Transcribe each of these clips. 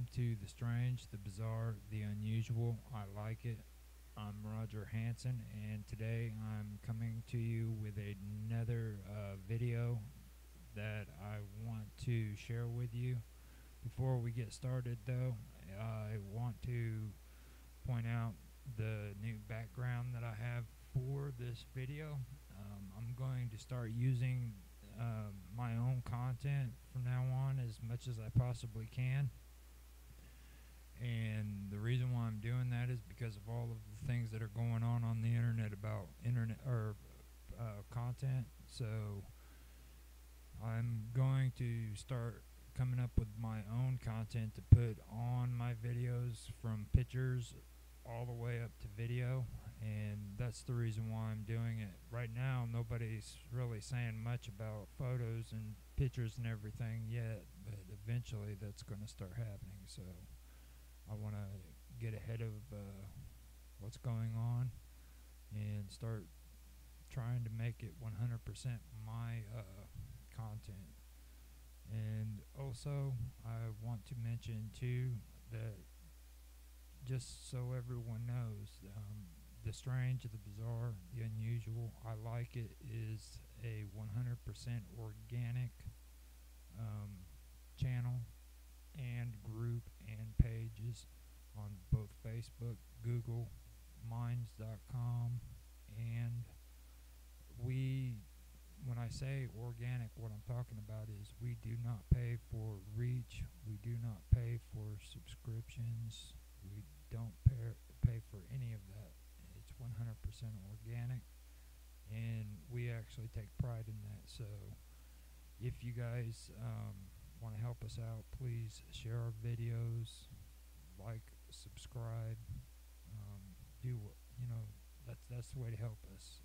Welcome to the strange, the bizarre, the unusual. I like it. I'm Roger Hanson, and today I'm coming to you with another video that I want to share with you. Before we get started, though, I want to point out the new background that I have for this video. I'm going to start using my own content from now on as much as I possibly can. And the reason why I'm doing that is because of all of the things that are going on the internet about content. So I'm going to start coming up with my own content to put on my videos, from pictures all the way up to video, and that's the reason why I'm doing it. Right now, nobody's really saying much about photos and pictures and everything yet, but eventually that's going to start happening. So I want to get ahead of what's going on and start trying to make it 100% my content. And also, I want to mention too that, just so everyone knows, the strange, the bizarre, the unusual, I like it, is a 100% organic channel and group and pages on both Facebook, Google, Minds.com, and when I say organic, what I'm talking about is we do not pay for reach, we do not pay for subscriptions, we don't pay for any of that. It's 100% organic, and we actually take pride in that. So if you guys want to help us out, please share our videos, like, subscribe, that's the way to help us.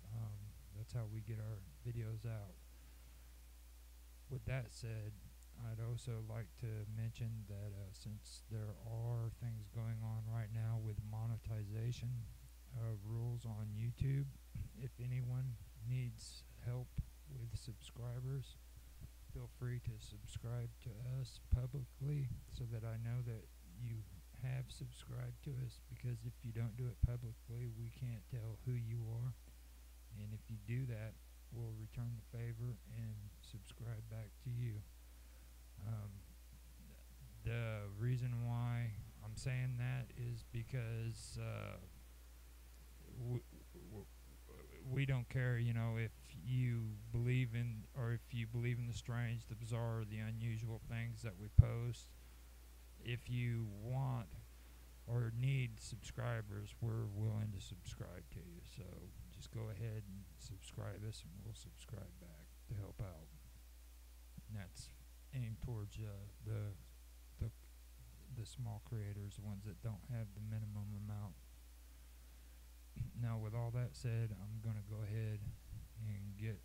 That's how we get our videos out. With that said, I'd also like to mention that since there are things going on right now with monetization rules on YouTube, if anyone needs help with subscribers, feel free to subscribe to us publicly so that I know that you have subscribed to us, because if you don't do it publicly, we can't tell who you are. And if you do that, we'll return the favor and subscribe back to you. The reason why I'm saying that is because we don't care, if you believe in, or if you believe in the strange, the bizarre, or the unusual things that we post. If you want or need subscribers, we're willing to subscribe to you. So just go ahead and subscribe us, and we'll subscribe back to help out. And that's aimed towards the small creators, the ones that don't have the minimum amount. Now, with all that said, I'm going to go ahead and get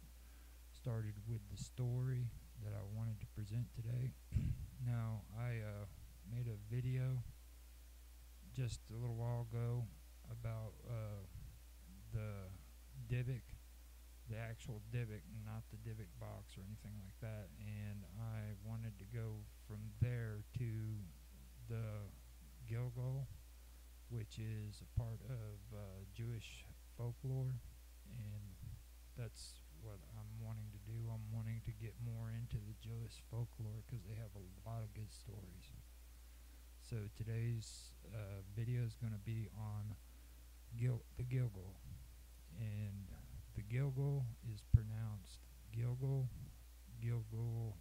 started with the story that I wanted to present today. Now, I made a video just a little while ago about the Dybbuk, the actual Dybbuk, not the Dybbuk box or anything like that, and I wanted to go from there to the Gilgul, which is a part of Jewish folklore, and that's what I'm wanting to do. I'm wanting to get more into the Jewish folklore because they have a lot of good stories. So today's video is going to be on the Gilgul, and the Gilgul is pronounced Gilgul, GilgulNeshamot,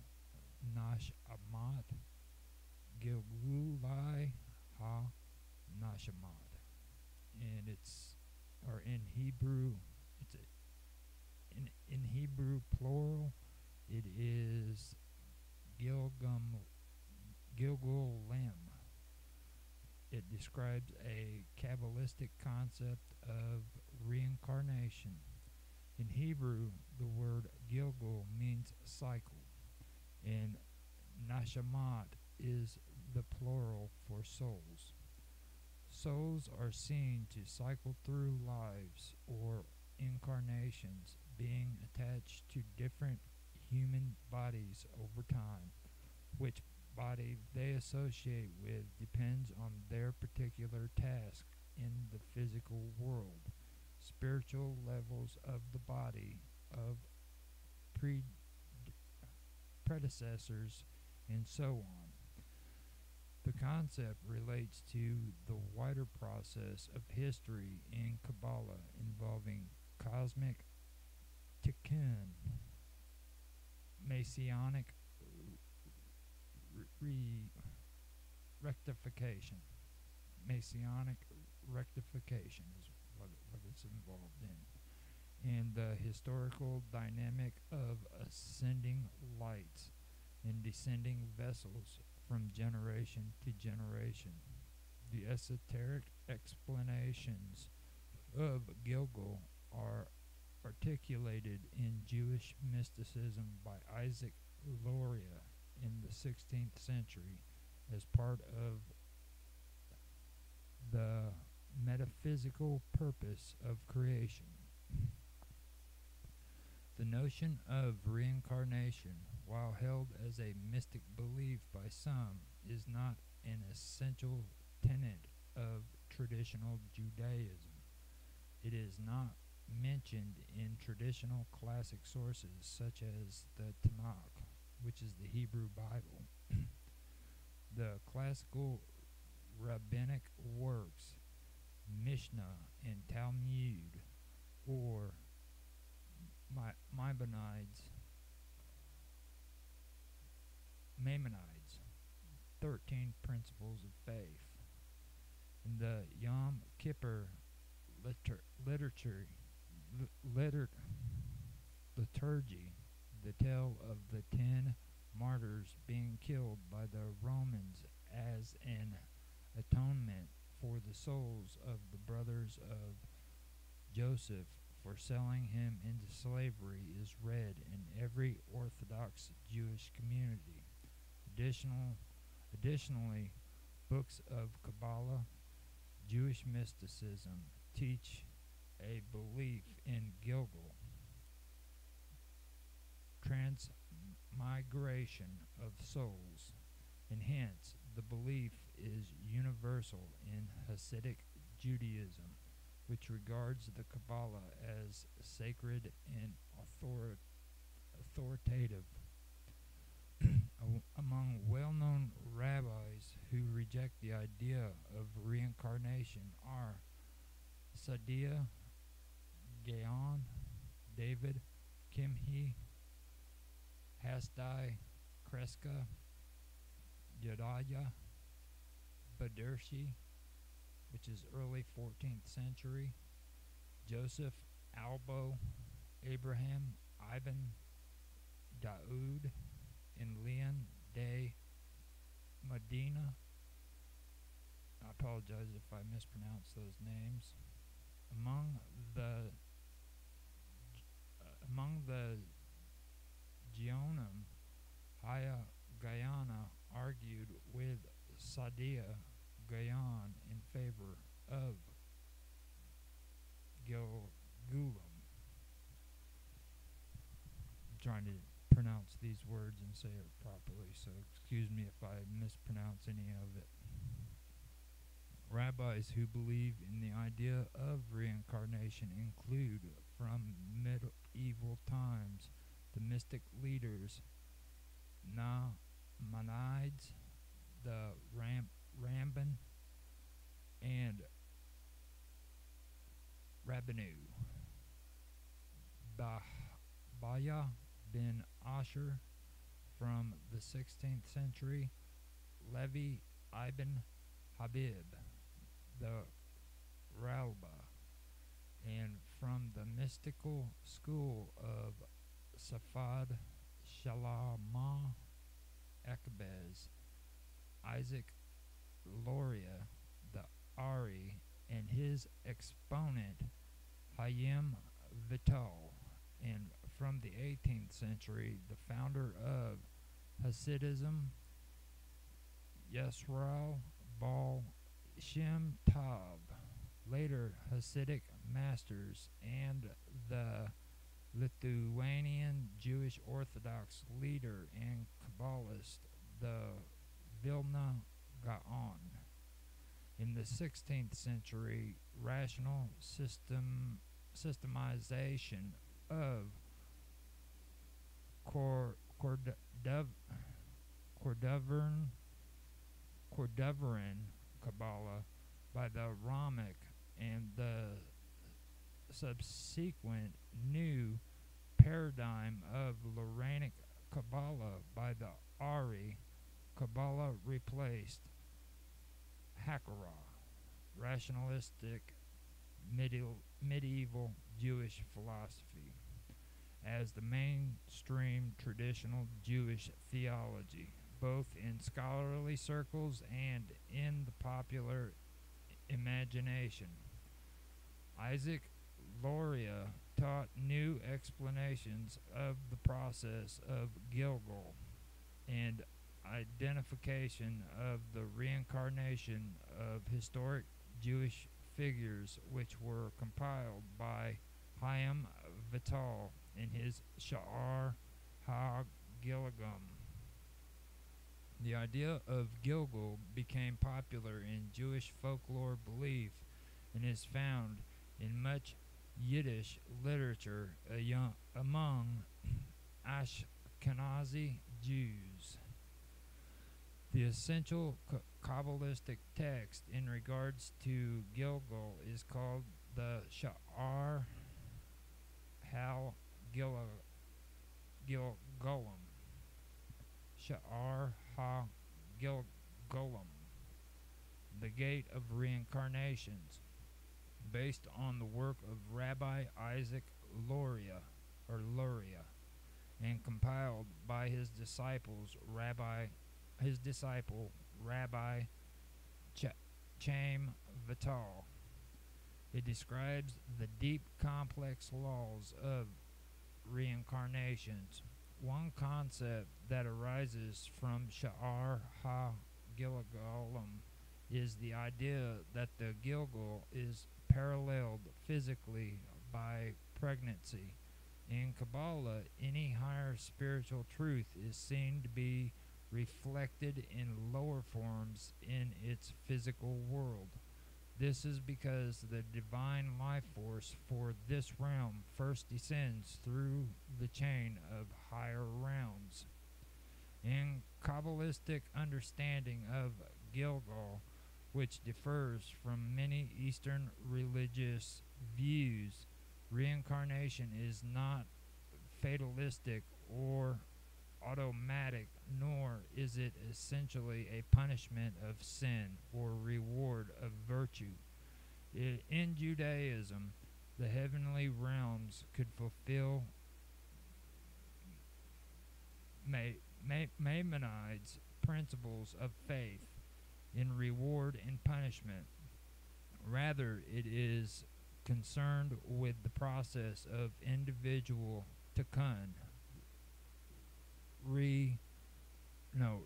Gilgulei Ha Neshamot, and in Hebrew, in Hebrew plural, it is Gilgulim. It describes a Kabbalistic concept of reincarnation. In Hebrew, the word Gilgul means cycle, and Neshamot is the plural for souls. Souls are seen to cycle through lives or incarnations, being attached to different human bodies over time, which body they associate with depends on their particular task in the physical world, spiritual levels of the body, of predecessors, and so on. The concept relates to the wider process of history in Kabbalah involving Cosmic Tikkun, Messianic Rectification. Messianic Rectification is what it's involved in, and the historical dynamic of ascending lights and descending vessels from generation to generation. The esoteric explanations of Gilgul are articulated in Jewish mysticism by Isaac Luria in the 16th century as part of the metaphysical purpose of creation. The notion of reincarnation, while held as a mystic belief by some, is not an essential tenet of traditional Judaism. It is not mentioned in traditional classic sources such as the Tanakh, which is the Hebrew Bible. The classical rabbinic works, Mishnah and Talmud, or Maimonides, 13 Principles of Faith, in the Yom Kippur liturgy, the tale of the 10 martyrs being killed by the Romans as an atonement for the souls of the brothers of Joseph for selling him into slavery is read in every Orthodox Jewish community. Additionally, books of Kabbalah, Jewish mysticism teach a belief in Gilgul, transmigration of souls, and hence the belief is universal in Hasidic Judaism, which regards the Kabbalah as sacred and authoritative. Among well-known rabbis who reject the idea of reincarnation are Saadia Gaon, David Kimhi, Hasdai Kreska, Yedaya Badershi, which is early 14th century, Joseph Albo, Abraham Ibn Daoud, and Leon de Medina. I apologize if I mispronounce those names. Among the Geonim, Haya Guyana argued with Saadia Gaon in favor of Gilgulim. I'm trying to pronounce these words and say it properly, so excuse me if I mispronounce any of it. Rabbis who believe in the idea of reincarnation include, from medieval times, the mystic leaders Maimonides, the Ramban, and Rabbanu. Baya bin Asher from the 16th century, Levi ibn Habib, the Ralba, and from the mystical school of Safad Shalama Ekbez, Isaac Luria, the Ari, and his exponent Hayim Vital, and from the 18th century, the founder of Hasidism, Yisrael Baal Shem Tov, later Hasidic masters, and the Lithuanian Jewish Orthodox leader and Kabbalist, the Vilna Gaon. In the 16th century, rational systemization of Cordoveran Kabbalah by the Ramic and the subsequent new paradigm of Loranic Kabbalah by the Ari Kabbalah replaced Hakarah, rationalistic medieval Jewish philosophy, as the mainstream traditional Jewish theology, both in scholarly circles and in the popular imagination. Isaac Luria taught new explanations of the process of Gilgul and identification of the reincarnation of historic Jewish figures, which were compiled by Chaim Vital in his Sha'ar HaGilgum. The idea of Gilgul became popular in Jewish folklore belief and is found in much Yiddish literature among Ashkenazi Jews. The essential Kabbalistic text in regards to Gilgul is called the Sha'ar HaGilgulim. Sha'ar HaGilgulim, the Gate of Reincarnations, based on the work of Rabbi Isaac Luria, and compiled by his disciple Rabbi Chaim Vital. It describes the deep, complex laws of reincarnations. One concept that arises from Sha'ar HaGilgulim is the idea that the Gilgul is paralleled physically by pregnancy. In Kabbalah, any higher spiritual truth is seen to be reflected in lower forms in its physical world. This is because the divine life force for this realm first descends through the chain of higher realms. In Kabbalistic understanding of Gilgul, which differs from many Eastern religious views, reincarnation is not fatalistic or automatic, nor is it essentially a punishment of sin or reward of virtue. In Judaism, the heavenly realms could fulfill Maimonides' principles of faith in reward and punishment. Rather, it is concerned with the process of individual tikkun,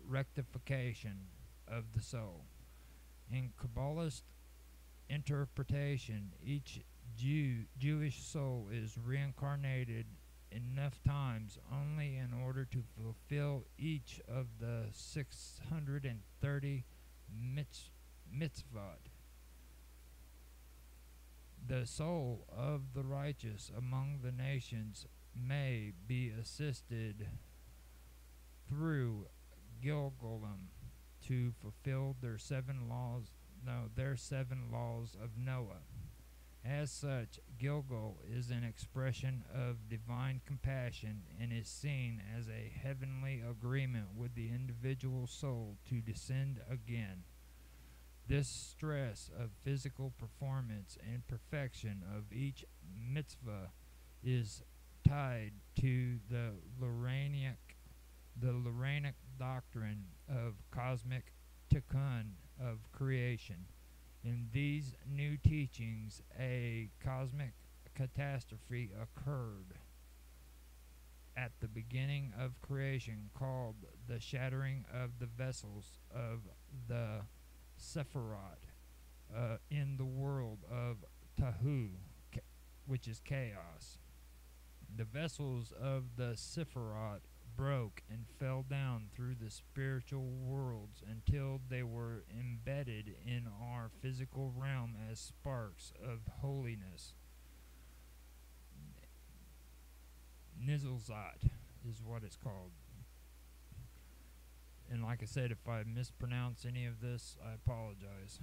rectification of the soul. In Kabbalist interpretation, each Jewish soul is reincarnated enough times only in order to fulfill each of the 630 mitzvot. The soul of the righteous among the nations may be assisted through Gilgulim to fulfill their seven laws of Noah. As such, Gilgul is an expression of divine compassion and is seen as a heavenly agreement with the individual soul to descend again. This stress of physical performance and perfection of each mitzvah is tied to the Loranic doctrine of Cosmic Tikkun of creation. In these new teachings, a cosmic catastrophe occurred at the beginning of creation called the shattering of the vessels of the Sephirot in the world of Tahu, which is chaos. The vessels of the Sephirot broke and fell down through the spiritual worlds until they were embedded in our physical realm as sparks of holiness. Nizlzat is what it's called. And like I said, if I mispronounce any of this, I apologize.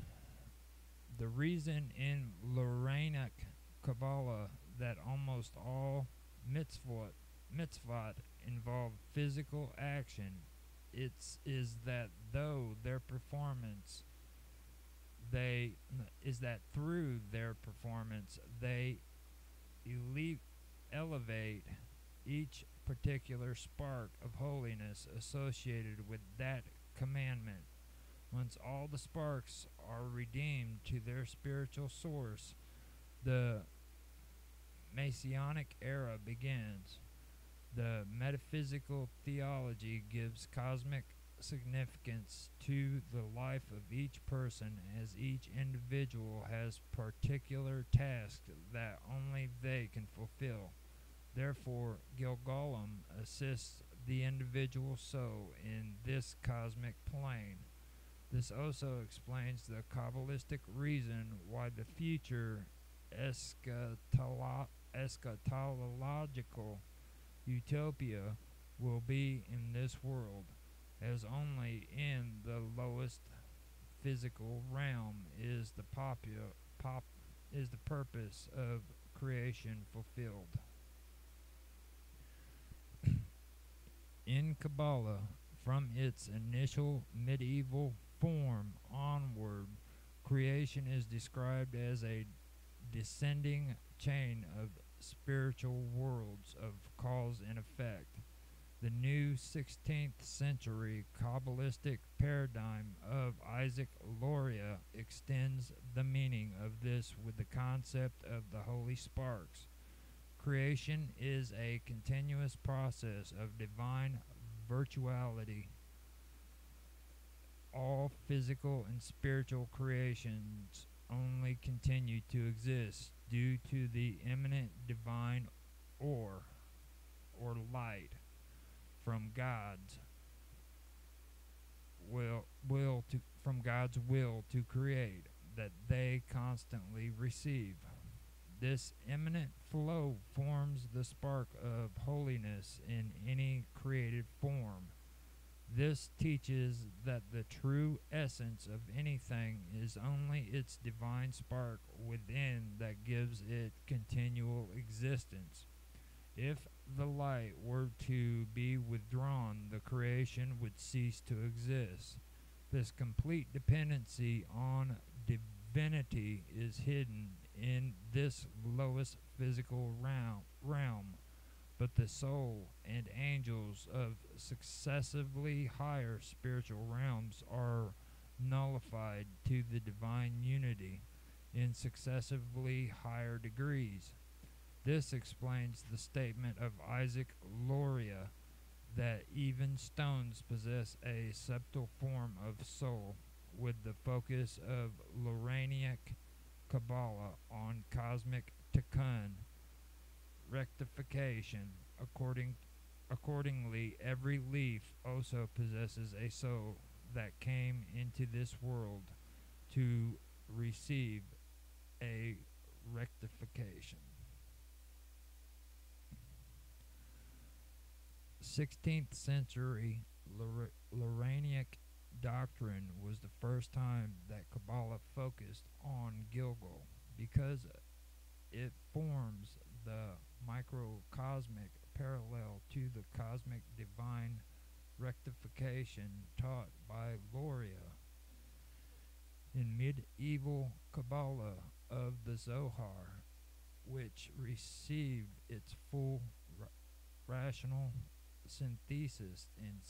The reason in Loranic Kabbalah that almost all mitzvot involve physical action is that through their performance they elevate each particular spark of holiness associated with that commandment. Once all the sparks are redeemed to their spiritual source, the Messianic era begins. The metaphysical theology gives cosmic significance to the life of each person, as each individual has particular tasks that only they can fulfill. Therefore, Gilgulim assists the individual soul in this cosmic plane. This also explains the Kabbalistic reason why the future eschatological utopia will be in this world, as only in the lowest physical realm is the purpose of creation fulfilled. In Kabbalah, from its initial medieval form onward, creation is described as a descending chain of spiritual worlds of cause and effect. The new 16th century Kabbalistic paradigm of Isaac Luria extends the meaning of this with the concept of the holy sparks. Creation is a continuous process of divine virtuality. All physical and spiritual creations only continue to exist due to the immanent divine or light from God's will to create that they constantly receive. This immanent flow forms the spark of holiness in any created form. This teaches that the true essence of anything is only its divine spark within that gives it continual existence. If the light were to be withdrawn, the creation would cease to exist. This complete dependency on divinity is hidden in this lowest physical realm, but the soul and angels of successively higher spiritual realms are nullified to the divine unity in successively higher degrees. This explains the statement of Isaac Luria that even stones possess a subtle form of soul, with the focus of Loranic Kabbalah on Cosmic Tikkun, Rectification. Accordingly, every leaf also possesses a soul that came into this world to receive a rectification. 16th century Loranic doctrine was the first time that Kabbalah focused on Gilgul, because it forms the microcosmic parallel to the cosmic divine rectification taught by Luria. In medieval Kabbalah of the Zohar, which received its full rational synthesis in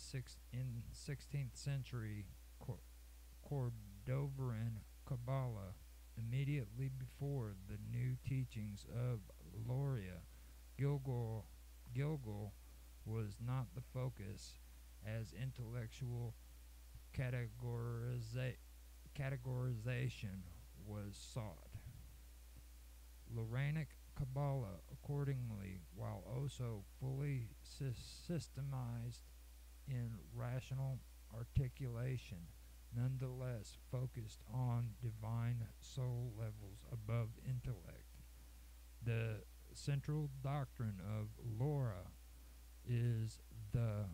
16th century Cordovan Kabbalah, immediately before the new teachings of Luria, Gilgul was not the focus as intellectual categorization was sought. Loranic Kabbalah, accordingly, while also fully systemized in rational articulation, nonetheless focused on divine soul levels above intellect. The central doctrine of Laura is the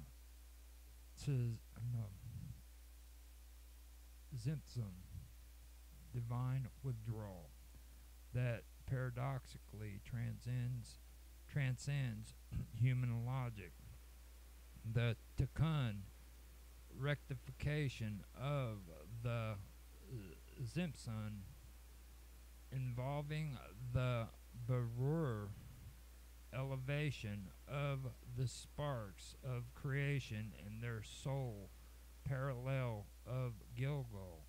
Zimpsum, divine withdrawal, that paradoxically transcends human logic. The Tikkun, rectification of the Zimpsun, involving the Berur, elevation of the sparks of creation and their soul parallel of Gilgul,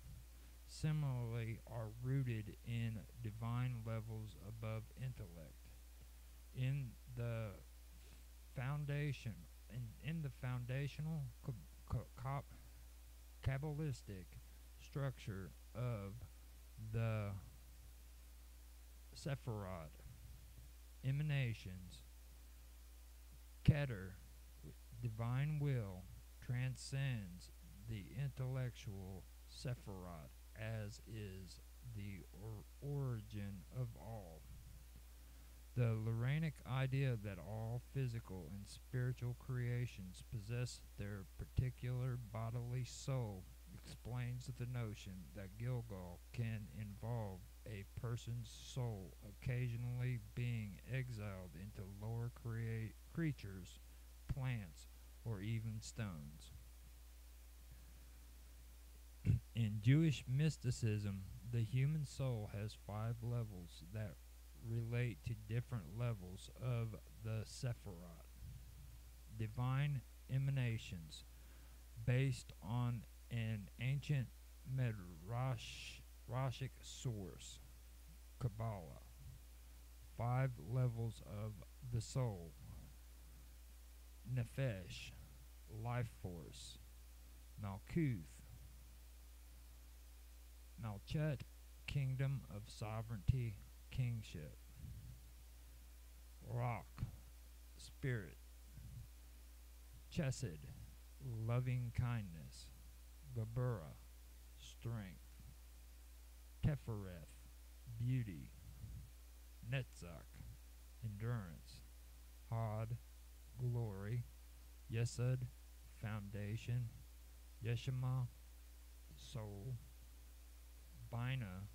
similarly are rooted in divine levels above intellect. In the foundational Kabbalistic structure of the Sephirot, emanations, Keter, divine will, transcends the intellectual Sephirot, as is the origin of all. The Loranic idea that all physical and spiritual creations possess their particular bodily soul explains the notion that Gilgul can involve a person's soul occasionally being exiled into lower creatures, plants, or even stones. In Jewish mysticism, the human soul has 5 levels that relate to different levels of the Sephirot. Divine emanations, based on an ancient Midrashic source, Kabbalah. 5 levels of the soul: Nefesh, life force; Malkuth, Malchet, kingdom of sovereignty, kingship; Rock, spirit; Chesed, loving kindness; Gabura, strength; Tefereth, beauty; Netzach, endurance; Hod, glory; Yesod, foundation; Yeshama, soul; Bina,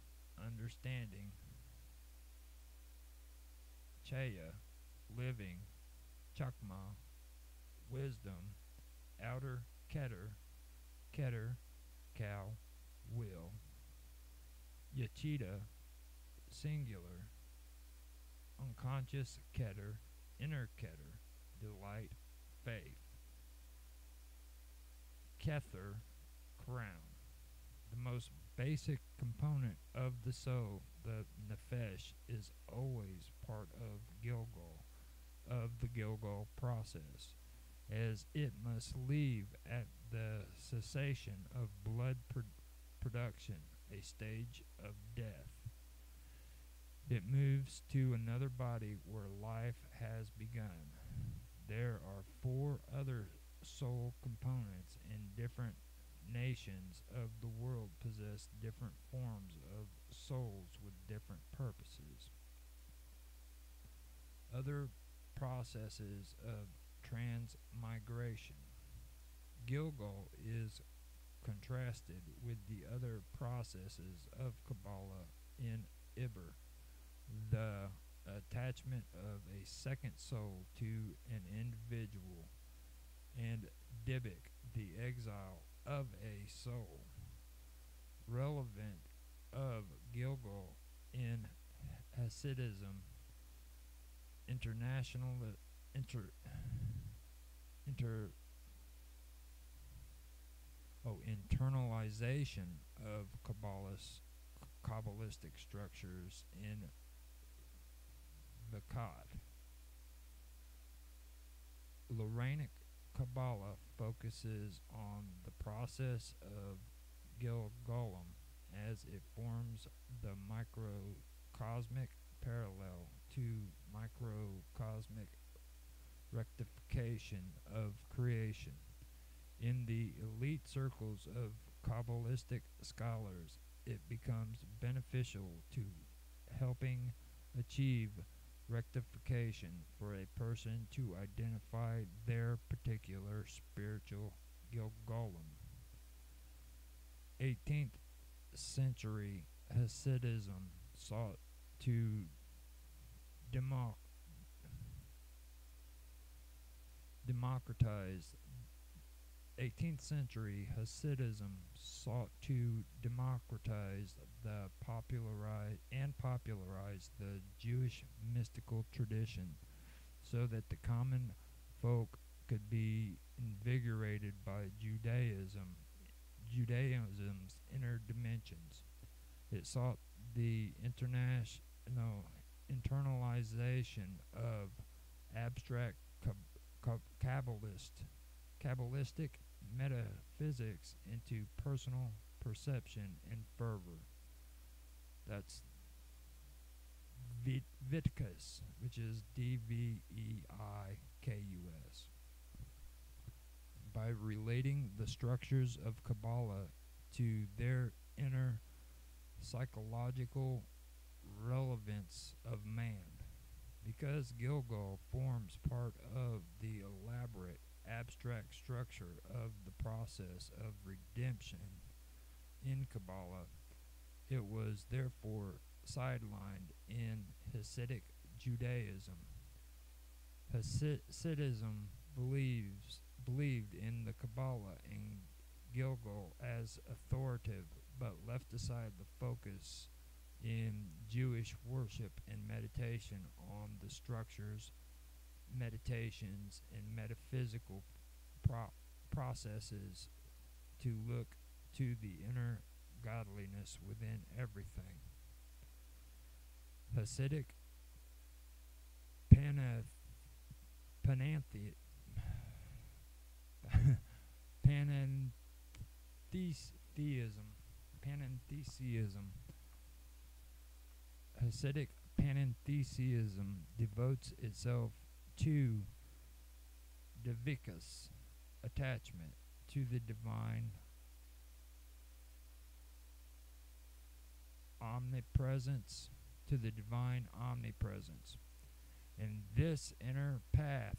understanding; Chaya, living; Chakma, wisdom; outer Keter, cow, will; Yachida, singular; unconscious Keter, inner Keter, delight, faith; Kether, crown. The most basic component of the soul, the Nefesh, is always part of Gilgul, of the Gilgul process, as it must leave at the cessation of blood production, a stage of death. It moves to another body where life has begun. There are 4 other soul components, and different nations of the world possess different forms of souls with different purposes. Other processes of transmigration. Gilgul is contrasted with the other processes of Kabbalah in Iber, the attachment of a second soul to an individual, and Dybbuk, the exile of a soul. Relevant of Gilgul in Hasidism, internalization of Kabbalistic structures in Vakat. Loranic Kabbalah focuses on the process of Gilgulim as it forms the microcosmic parallel to microcosmic rectification of creation. In the elite circles of Kabbalistic scholars, it becomes beneficial to helping achieve rectification for a person to identify their particular spiritual Gilgulim. 18th century Hasidism sought to democratize 18th century Hasidism sought to democratize the popularize the Jewish mystical tradition so that the common folk could be invigorated by Judaism's inner dimensions. It sought the internalization of abstract Kabbalistic metaphysics into personal perception and fervor. That's Viticus, which is Dveikus. By relating the structures of Kabbalah to their inner psychological relevance of man. Because Gilgul forms part of the elaborate abstract structure of the process of redemption in Kabbalah, it was therefore sidelined in Hasidic Judaism. Hasidism believed in the Kabbalah and Gilgul as authoritative, but left aside the focus in Jewish worship and meditation on the structures, meditations, and metaphysical processes to look to the inner godliness within everything. Hasidic panentheism. Hasidic panentheism devotes itself to Dvikas, attachment to the divine omnipresence, And this inner path,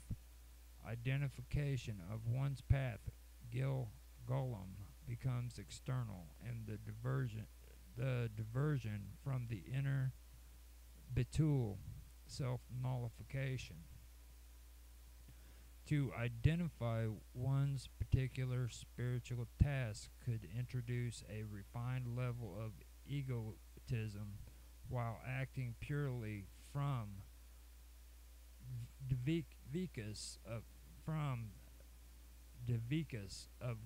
identification of one's path, Gilgulum, becomes external, and the diversion from the inner Bitul, self-nullification. To identify one's particular spiritual task could introduce a refined level of egotism while acting purely from Dvikas of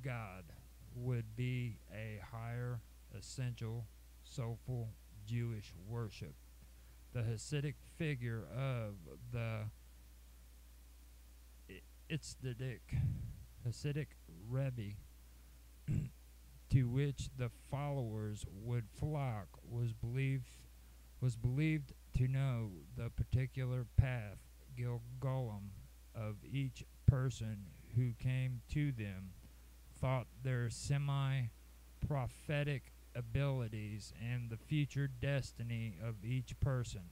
God would be a higher, essential, soulful Jewish worship. The Hasidic figure of the Hasidic Rebbe to which the followers would flock was believed to know the particular path, Gilgulim, of each person who came to them, thought their semi-prophetic abilities and the future destiny of each person.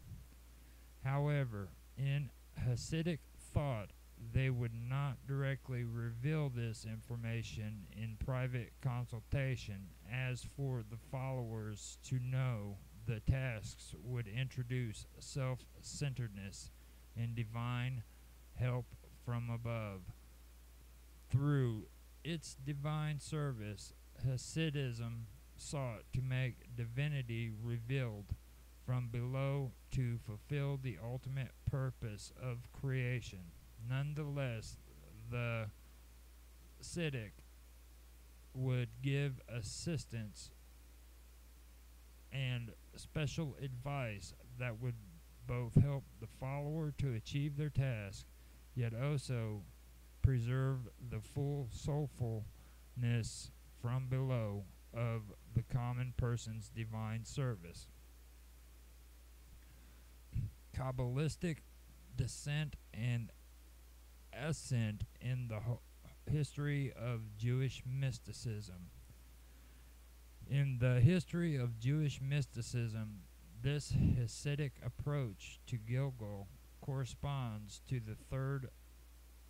However, in Hasidic thought, they would not directly reveal this information in private consultation. As for the followers to know, the tasks would introduce self-centeredness and divine help from above. Through its divine service, Hasidism sought to make divinity revealed from below to fulfill the ultimate purpose of creation. Nonetheless, the Hasidic would give assistance and special advice that would both help the follower to achieve their task, yet also preserve the full soulfulness from below of the common person's divine service. Kabbalistic descent and ascent in the history of Jewish mysticism. In the history of Jewish mysticism, this Hasidic approach to Gilgul corresponds to the third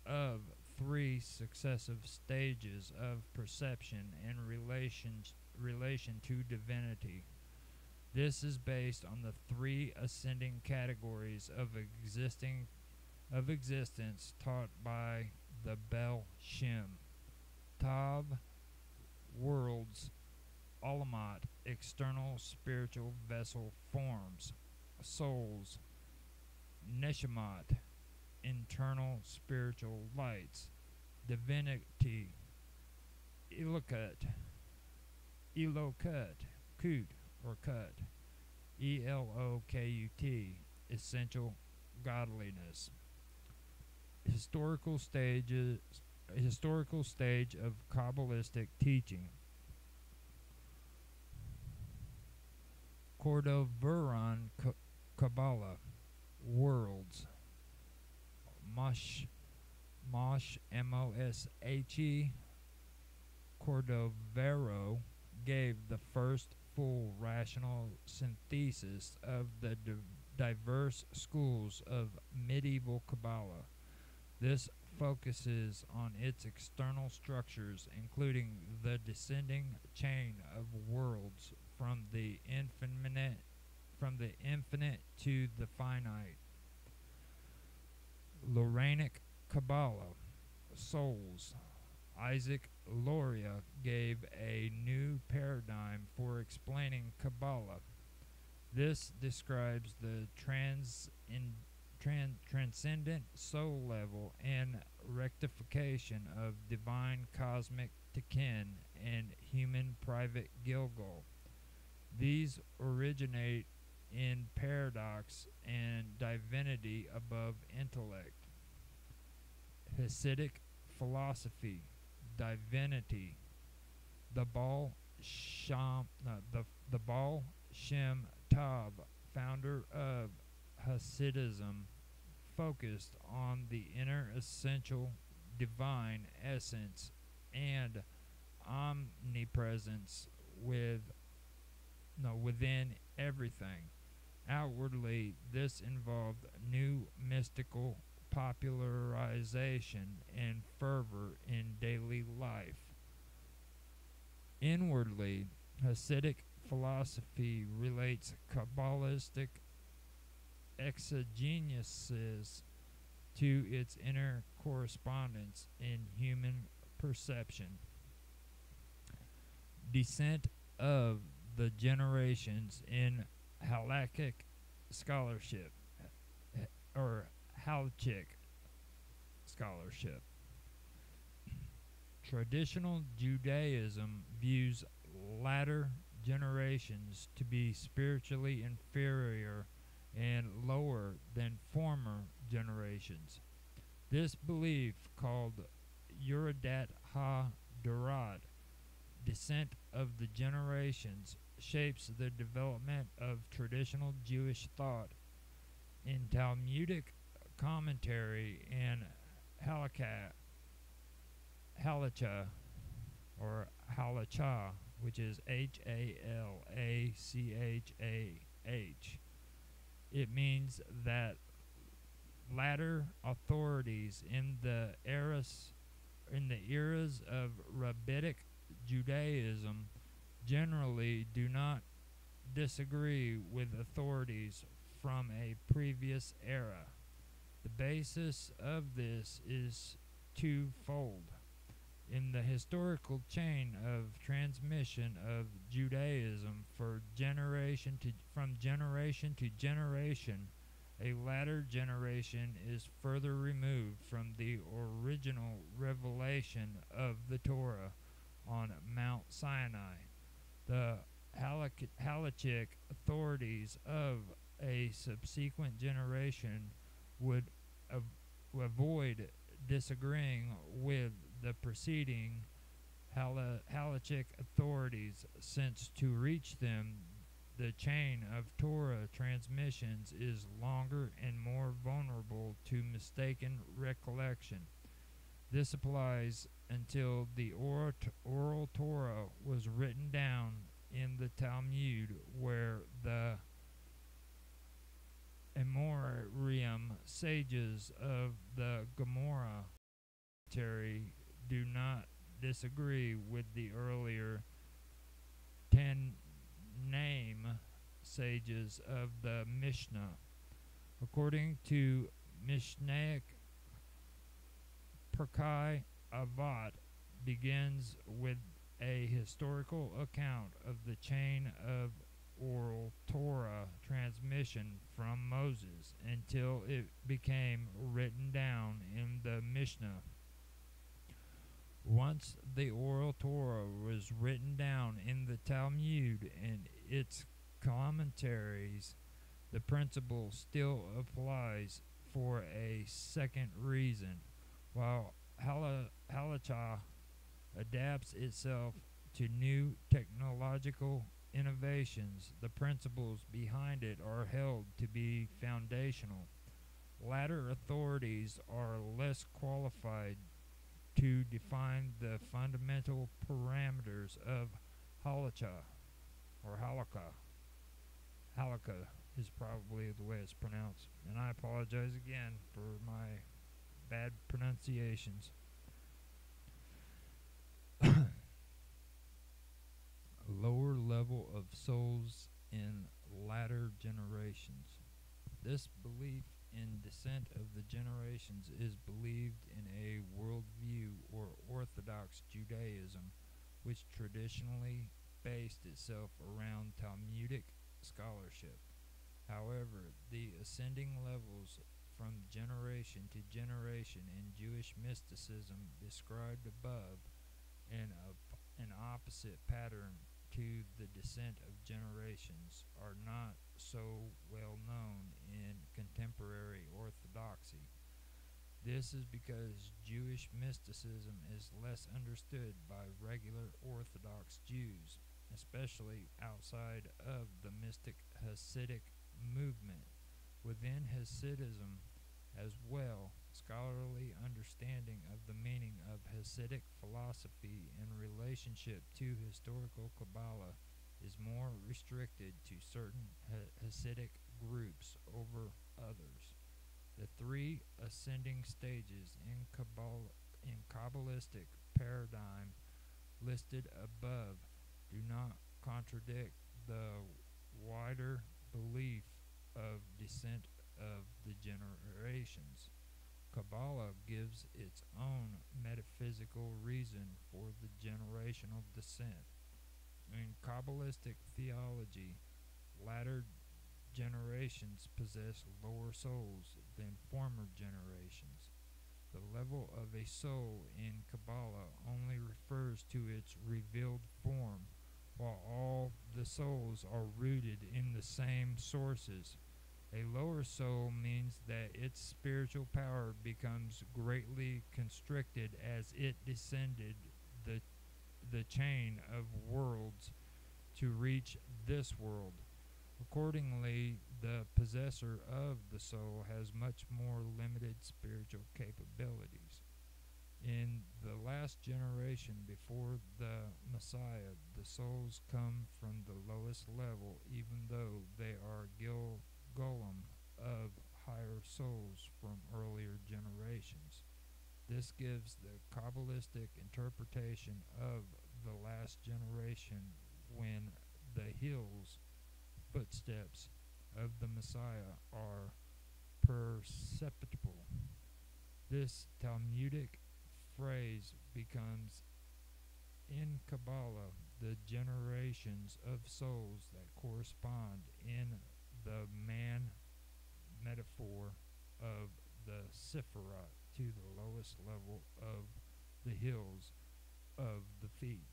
of three successive stages of perception and relation to divinity. This is based on the three ascending categories of existence taught by the Bel Shem: Tav, worlds; Olamat, external spiritual vessel forms; souls; Neshamot, internal spiritual lights; divinity; Elokut, Kut or Kut, Elokut, essential godliness. Historical stage of Kabbalistic teaching. Cordoveron Kabbalah, worlds; Moshe, M-O-S-H-E, Cordovero gave the first full rational synthesis of the diverse schools of medieval Kabbalah. This focuses on its external structures, including the descending chain of worlds from the infinite to the finite. Loranic Kabbalah, souls. Isaac Luria gave a new paradigm for explaining Kabbalah. This describes the transcendent soul level and rectification of divine cosmic Tikkun and human private Gilgul. These originate in paradox and divinity above intellect. Hasidic philosophy, divinity. The Baal Shem Tov, founder of Hasidism, focused on the inner essential divine essence and omnipresence within everything. Outwardly, this involved new mystical popularization and fervor in daily life. Inwardly, Hasidic philosophy relates Kabbalistic exegesis to its inner correspondence in human perception. Descent of the generations in halakhic scholarship, or halachic scholarship. Traditional Judaism views latter generations to be spiritually inferior and lower than former generations. This belief, called Yuridat Ha-Durat, descent of the generations, shapes the development of traditional Jewish thought. In Talmudic commentary and halacha, or halacha, which is H-A-L-A-C-H-A-H, it means that latter authorities in the eras of rabbinic Judaism generally do not disagree with authorities from a previous era. The basis of this is twofold. In the historical chain of transmission of Judaism from generation to generation, a latter generation is further removed from the original revelation of the Torah on Mount Sinai. The halachic authorities of a subsequent generation would avoid disagreeing with the preceding halachic authorities, since to reach them the chain of Torah transmissions is longer and more vulnerable to mistaken recollection. This applies until the oral Torah was written down in the Talmud, where the Amoraim sages of the Gomorrah do not disagree with the earlier Tanaim sages of the Mishnah. According to Messianic, Pirkei Avot begins with a historical account of the chain of oral Torah transmission from Moses until it became written down in the Mishnah. Once the oral Torah was written down in the Talmud and its commentaries, the principle still applies for a second reason. While Halakha adapts itself to new technological innovations, the principles behind it are held to be foundational. Latter authorities are less qualified to define the fundamental parameters of halakha, or halakha. Halakha is probably the way it's pronounced, and I apologize again for my bad pronunciations. Lower level of souls in latter generations. This belief in descent of the generations is believed in a worldview or Orthodox Judaism, which traditionally based itself around Talmudic scholarship. However, the ascending levels from generation to generation in Jewish mysticism described above, and an opposite pattern to the descent of generations, are not so well known in contemporary orthodoxy. This is because Jewish mysticism is less understood by regular Orthodox Jews, especially outside of the mystic Hasidic movement. Within Hasidism as well, scholarly understanding of the meaning of Hasidic philosophy in relationship to historical Kabbalah is more restricted to certain Hasidic groups over others. The three ascending stages in Kabbalistic paradigm listed above do not contradict the wider belief of descent of the generations. Kabbalah gives its own metaphysical reason for the generational descent. In Kabbalistic theology, latter generations possess lower souls than former generations. The level of a soul in Kabbalah only refers to its revealed form, while all the souls are rooted in the same sources. A lower soul means that its spiritual power becomes greatly constricted as it descended the chain of worlds to reach this world. Accordingly, the possessor of the soul has much more limited spiritual capabilities. In the last generation before the Messiah, the souls come from the lowest level, even though they are Gilgulim of higher souls from earlier generations. This gives the Kabbalistic interpretation of the last generation when the heels, footsteps of the Messiah are perceptible. This Talmudic phrase becomes, in Kabbalah, the generations of souls that correspond in the man metaphor of the Sephiroth to the lowest level of the hills of the feet.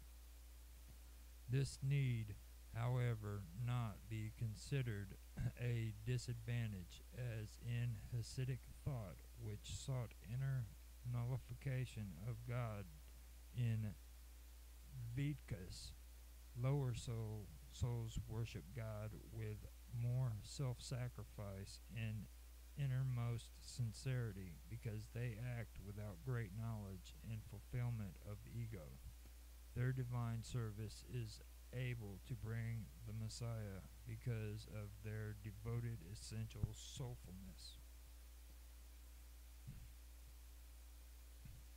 This need, however, not be considered a disadvantage, as in Hasidic thought, which sought inner nullification of God in Vedkas. Lower soul souls worship God with more self-sacrifice and innermost sincerity because they act without great knowledge and fulfillment of ego. Their divine service is able to bring the Messiah because of their devoted essential soulfulness.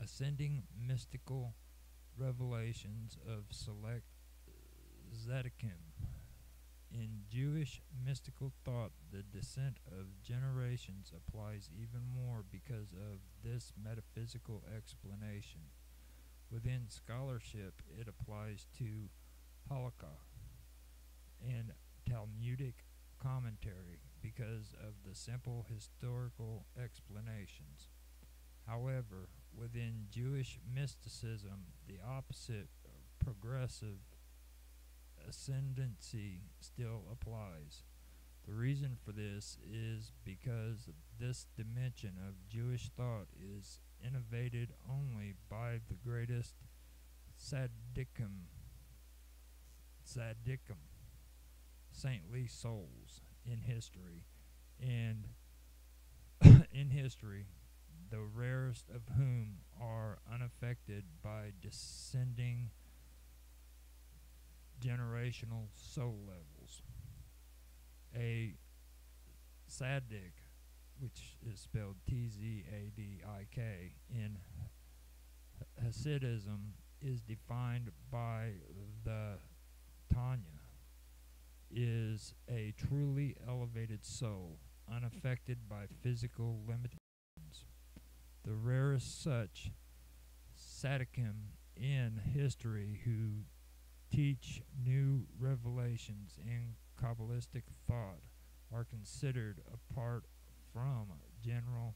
Ascending mystical revelations of select tzaddikim. In Jewish mystical thought, the descent of generations applies even more because of this metaphysical explanation. Within scholarship, it applies to halakha and Talmudic commentary because of the simple historical explanations. However, within Jewish mysticism, the opposite progressive ascendancy still applies. The reason for this is because this dimension of Jewish thought is innovated only by the greatest tzaddikim, saintly souls in history, and the rarest of whom are unaffected by descending generational soul levels. A tzaddik, which is spelled T-Z-A-D-I-K, in Hasidism is defined by the Tanya, is a truly elevated soul, unaffected by physical limitations. The rarest such tzaddikim in history who teach new revelations in Kabbalistic thought are considered apart from general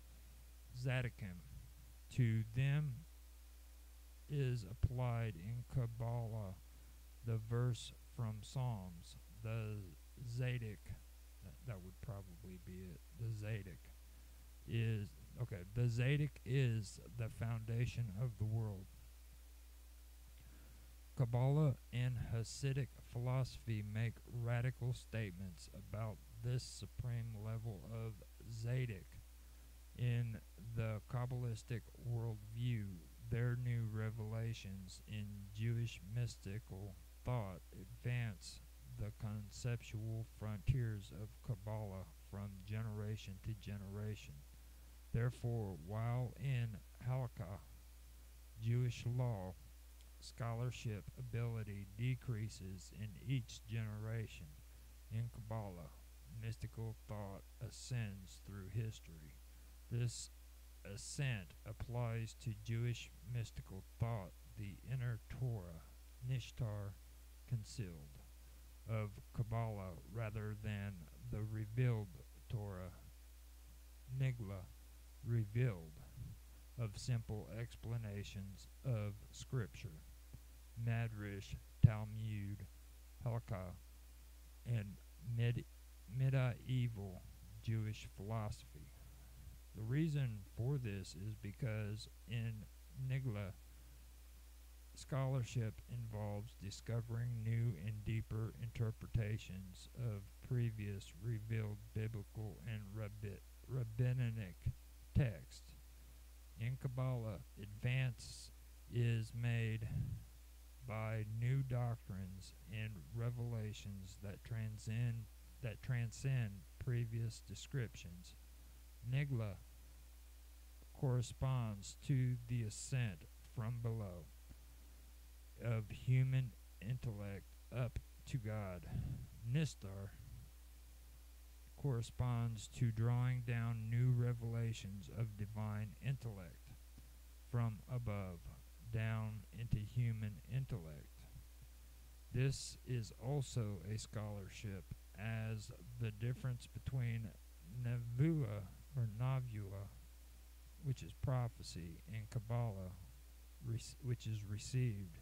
tzaddikim. To them is applied in Kabbalah the verse from Psalms, the Zadok, that would probably be it, the Zadok is, okay, the Zadok is the foundation of the world. Kabbalah and Hasidic philosophy make radical statements about this supreme level of Zadok. In the Kabbalistic worldview, their new revelations in Jewish mystical thought advance the conceptual frontiers of Kabbalah from generation to generation. Therefore, while in halakha, Jewish law, scholarship ability decreases in each generation, in Kabbalah, mystical thought ascends through history. This ascent applies to Jewish mystical thought, the inner Torah, Nishtar, concealed, of Kabbalah rather than the revealed Torah, Nigla, revealed, of simple explanations of Scripture, Madrash, Talmud, Halakha, and medieval Jewish philosophy. The reason for this is because in Nigla, scholarship involves discovering new and deeper interpretations of previous revealed biblical and rabbinic texts. In Kabbalah, advance is made by new doctrines and revelations that transcend previous descriptions. Nigla corresponds to the ascent from below of human intellect up to God. Nistar corresponds to drawing down new revelations of divine intellect from above down into human intellect. This is also a scholarship, as the difference between Nevuah or Navua, which is prophecy, and Kabbalah, which is received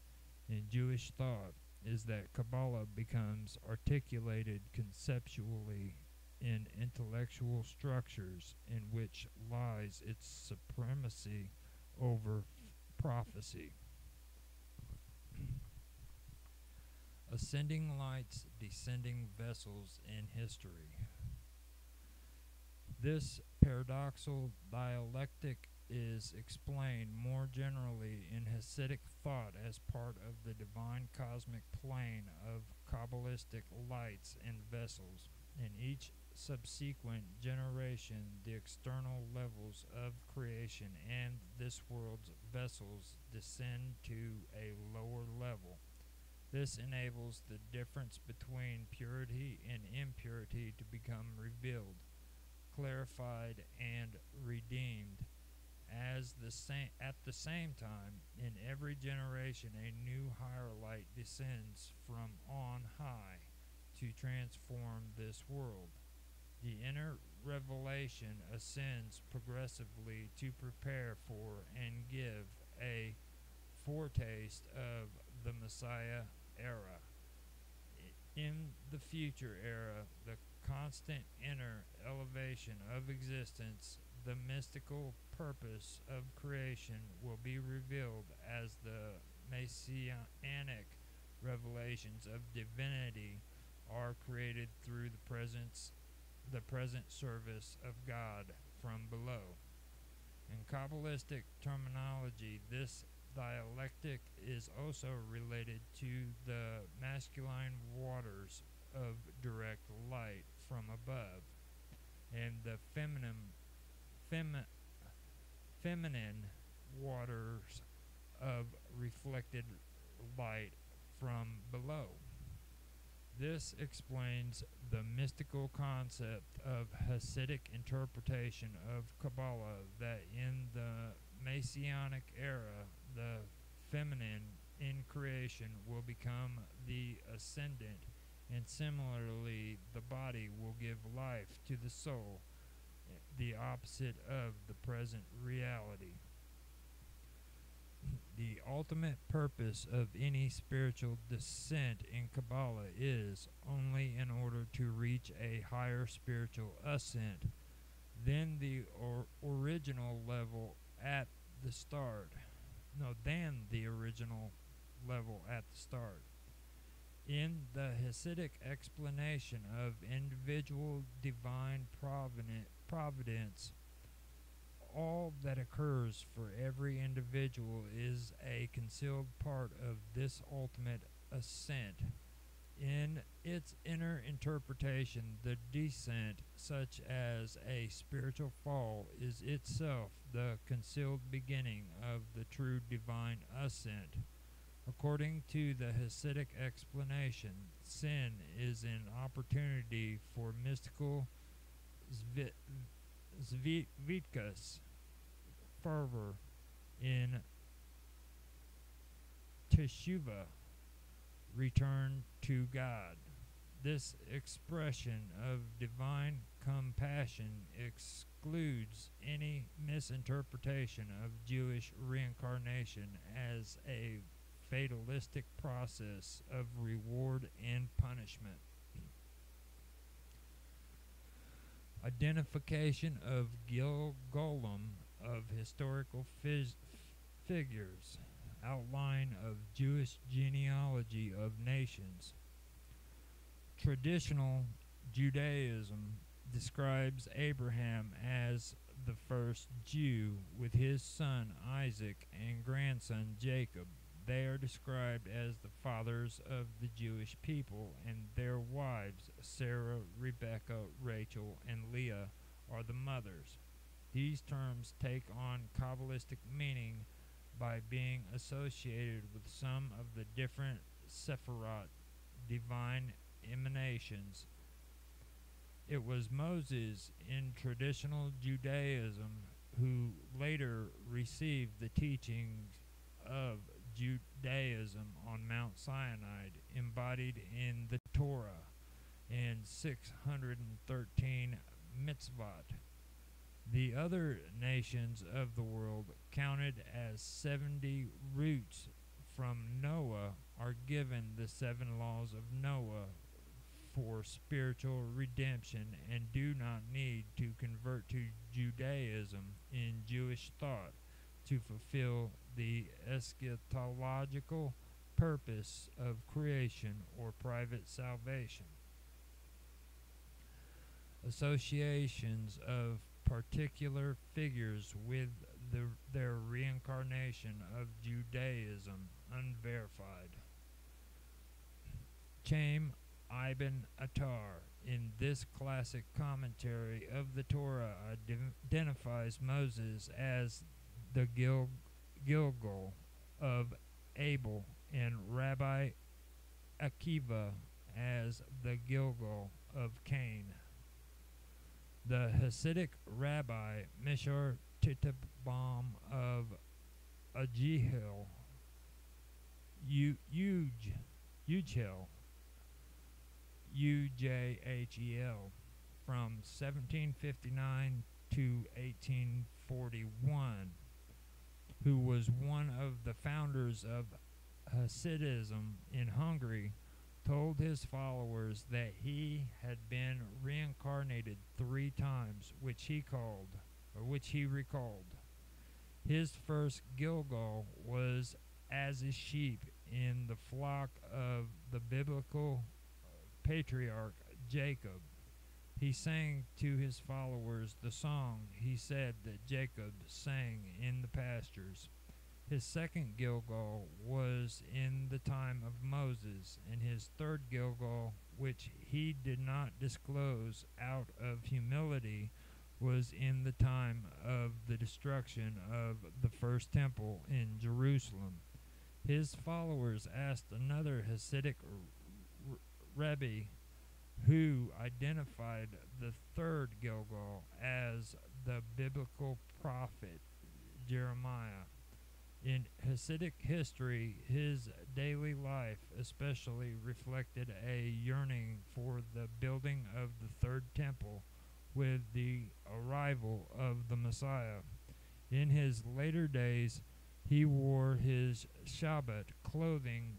in Jewish thought, is that Kabbalah becomes articulated conceptually in intellectual structures in which lies its supremacy over prophecy. Ascending lights, descending vessels in history. This paradoxal dialectic is explained more generally in Hasidic thought as part of the divine cosmic plane of Kabbalistic lights and vessels. In each subsequent generation, the external levels of creation and this world's vessels descend to a lower level. This enables the difference between purity and impurity to become revealed, clarified, and redeemed. At the same time, in every generation, a new higher light descends from on high to transform this world. The inner revelation ascends progressively to prepare for and give a foretaste of the Messiah era. In the future era, the constant inner elevation of existence, the mystical purpose of creation will be revealed as the Messianic revelations of divinity are created through the present service of God from below. In Kabbalistic terminology, this dialectic is also related to the masculine waters of direct light from above and the feminine waters of reflected light from below. This explains the mystical concept of Hasidic interpretation of Kabbalah that in the Messianic era, the feminine in creation will become the ascendant, and similarly, the body will give life to the soul, the opposite of the present reality. The ultimate purpose of any spiritual descent in Kabbalah is only in order to reach a higher spiritual ascent than the original level at the start. In the Hasidic explanation of individual divine providence, all that occurs for every individual is a concealed part of this ultimate ascent. In its inner interpretation, the descent, such as a spiritual fall, is itself the concealed beginning of the true divine ascent. According to the Hasidic explanation, sin is an opportunity for mystical zvitkas, fervor in teshuvah, return to God. This expression of divine compassion excludes any misinterpretation of Jewish reincarnation as a fatalistic process of reward and punishment. Identification of Gilgulim of historical figures. Outline of Jewish genealogy of nations. Traditional Judaism describes Abraham as the first Jew with his son Isaac and grandson Jacob. They are described as the fathers of the Jewish people, and their wives, Sarah, Rebecca, Rachel, and Leah, are the mothers. These terms take on Kabbalistic meaning by being associated with some of the different Sephirot, divine emanations. It was Moses in traditional Judaism who later received the teachings of Judaism on Mount Sinai, embodied in the Torah and 613 mitzvot. The other nations of the world, counted as 70 roots from Noah, are given the 7 laws of Noah for spiritual redemption and do not need to convert to Judaism in Jewish thought to fulfill the eschatological purpose of creation or private salvation. Associations of particular figures with their reincarnation of Judaism unverified. Chaim Ibn Attar, in this classic commentary of the Torah, identifies Moses as the Gilgul of Abel and Rabbi Akiva as the Gilgul of Cain. The Hasidic Rabbi Mishar Tittabam of Ajihil, Ujhel, Ujhel, from 1759 to 1841, who was one of the founders of Hasidism in Hungary, told his followers that he had been reincarnated 3 times, which he recalled. His first Gilgul was as a sheep in the flock of the biblical patriarch Jacob. He sang to his followers the song he said that Jacob sang in the pastures. His second Gilgul was in the time of Moses, and his third Gilgul, which he did not disclose out of humility, was in the time of the destruction of the first temple in Jerusalem. His followers asked another Hasidic Rebbe, who identified the third Gilgul as the biblical prophet Jeremiah. In Hasidic history, his daily life especially reflected a yearning for the building of the third temple with the arrival of the Messiah. In his later days, he wore his Shabbat clothing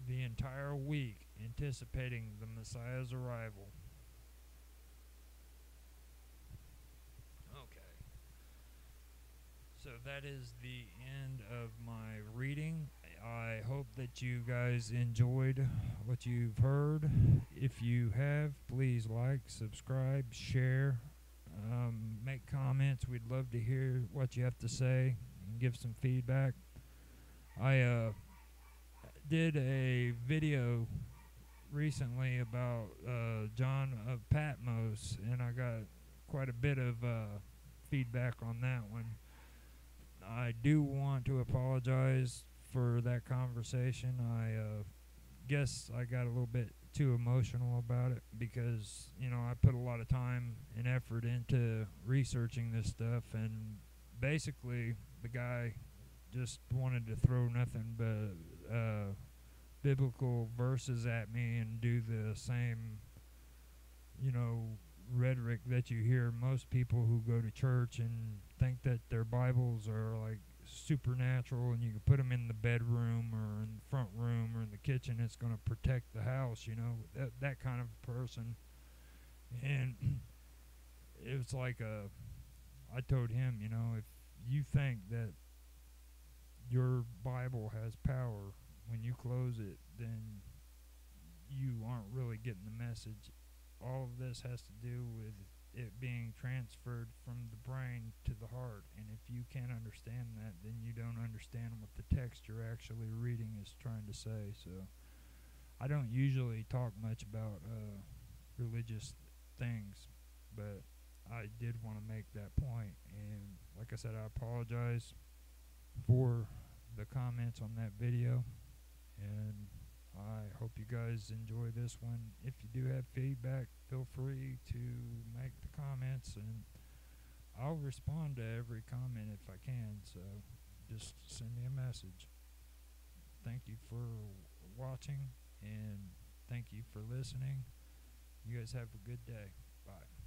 the entire week, anticipating the Messiah's arrival. So that is the end of my reading. I hope that you guys enjoyed what you've heard. If you have, please like, subscribe, share, make comments. We'd love to hear what you have to say and give some feedback. I did a video recently about John of Patmos, and I got quite a bit of feedback on that one. I do want to apologize for that conversation. I guess I got a little bit too emotional about it because, I put a lot of time and effort into researching this stuff, and basically the guy just wanted to throw nothing but biblical verses at me and do the same, rhetoric that you hear most people who go to church and think that their Bibles are like supernatural and you can put them in the bedroom or in the front room or in the kitchen. It's going to protect the house, that kind of person. And it was like I told him, if you think that your Bible has power when you close it, then you aren't really getting the message. All of this has to do with it being transferred from the brain to the heart, and if you can't understand that, then you don't understand what the text you're actually reading is trying to say. So I don't usually talk much about religious things, but I did want to make that point, and like I said, I apologize for the comments on that video, and I hope you guys enjoy this one. If you do have feedback, feel free to make the comments, and I'll respond to every comment if I can, so just send me a message. Thank you for watching, and thank you for listening. You guys have a good day. Bye.